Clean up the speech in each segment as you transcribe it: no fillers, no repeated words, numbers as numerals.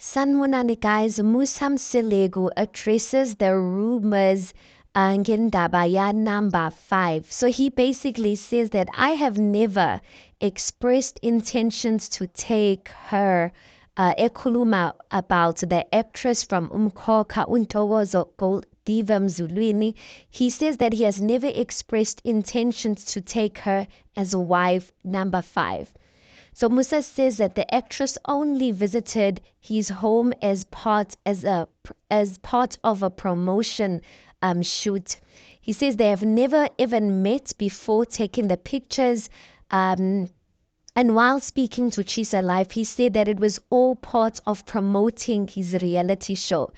Sanibonani guys, Musam Selegu addresses the rumors ngendaba ya number 5. So he basically says that I have never expressed intentions to take her ekhuluma about the actress from Umkhokha uNtokozo Gold Diva Mzulwini. He says that he has never expressed intentions to take her as wife number 5. So Musa says that the actress only visited his home as part of a promotion shoot. He says they have never even met before taking the pictures. And while speaking to Chisa Live, he said that it was all part of promoting his reality show.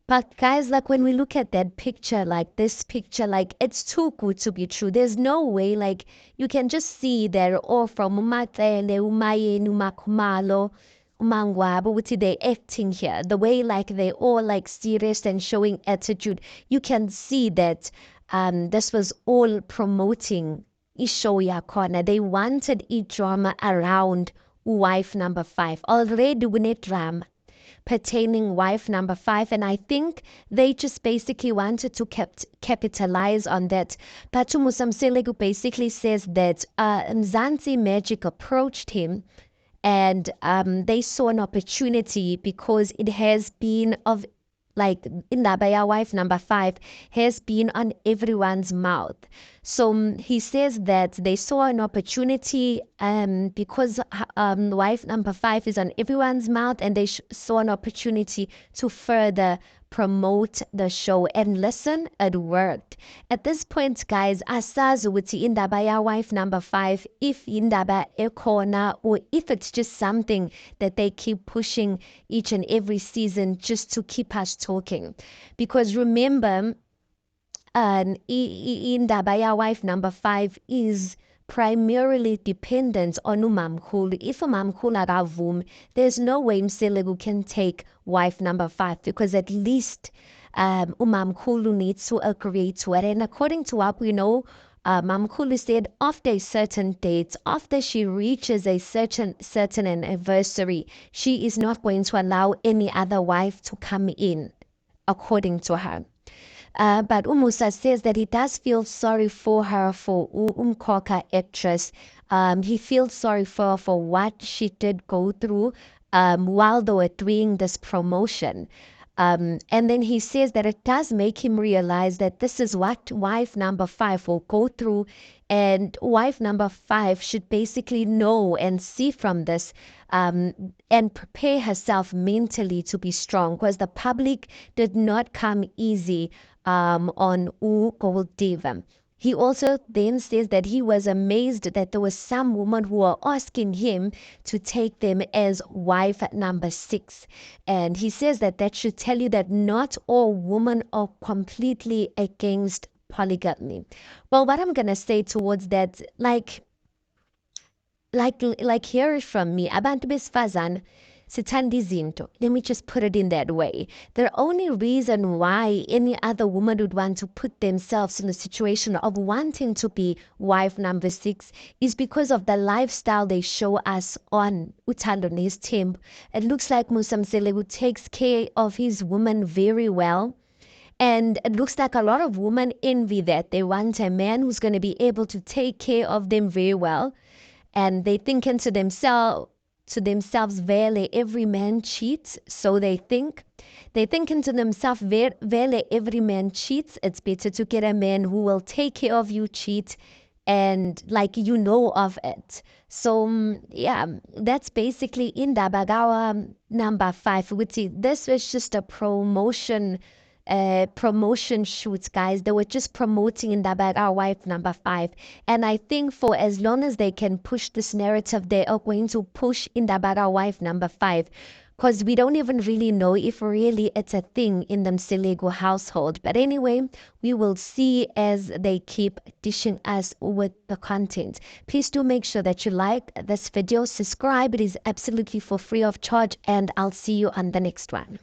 But guys, like when we look at that picture, like this picture, like it's too good to be true. There's no way, like you can just see they're all from Umatele, Umayeni, Umakumalo, Umangwabo, which they acting here. The way like they all like serious and showing attitude. You can see that this was all promoting ishow yakhona. They wanted drama around wife number 5. Already we need drama pertaining wife number 5, and I think they just basically wanted to capitalize on that. Patu Musamselegu basically says that Mzansi Magic approached him and they saw an opportunity because it has been of like indaba ya wife number 5 has been on everyone's mouth. So he says that they saw an opportunity because wife number 5 is on everyone's mouth, and they saw an opportunity to further promote the show. And listen, it worked. At this point, guys, asazi ukuthi indaba ya wife number 5, if indaba ekhona or if it's just something that they keep pushing each and every season just to keep us talking. Because remember, indaba ya wife number 5 is primarily dependent on umamkhulu. If umamkhulu akavumi, there's no way Mselegu can take wife number 5, because at least umamkhulu needs to agree to it. And according to what we know, Mamkhulu said after a certain date, after she reaches a certain anniversary, she is not going to allow any other wife to come in, according to her. But Umusa says that he does feel sorry for her, for Umkhokha actress. He feels sorry for her for what she did go through while they were doing this promotion. And then he says that it does make him realize that this is what wife number 5 will go through, and wife number 5 should basically know and see from this and prepare herself mentally to be strong, because the public did not come easy on Gold Diva. He also then says that he was amazed that there was some women who were asking him to take them as wife number 6. And he says that that should tell you that not all women are completely against polygamy. Well, what I'm going to say towards that, like hear it from me, abantu besifazane sithanda izinto. Let me just put it in that way. The only reason why any other woman would want to put themselves in a situation of wanting to be wife number 6 is because of the lifestyle they show us on Uthando Nesthembu. It looks like Musa Mselegu takes care of his woman very well. And it looks like a lot of women envy that. They want a man who's going to be able to take care of them very well. And they thinking to themselves, vele every man cheats. So they thinking to themselves, vele every man cheats. It's better to get a man who will take care of you, cheat, and like you know of it. So yeah, that's basically indaba ya number 5. This was just a promotion shoots, guys. They were just promoting indaba ya wife number 5, and I think for as long as they can push this narrative, they are going to push indaba ya wife number 5, because we don't even really know if really it's a thing in the Mselegu household. But anyway, we will see as they keep dishing us with the content. Please do make sure that you like this video, subscribe. It is absolutely for free of charge, and I'll see you on the next one.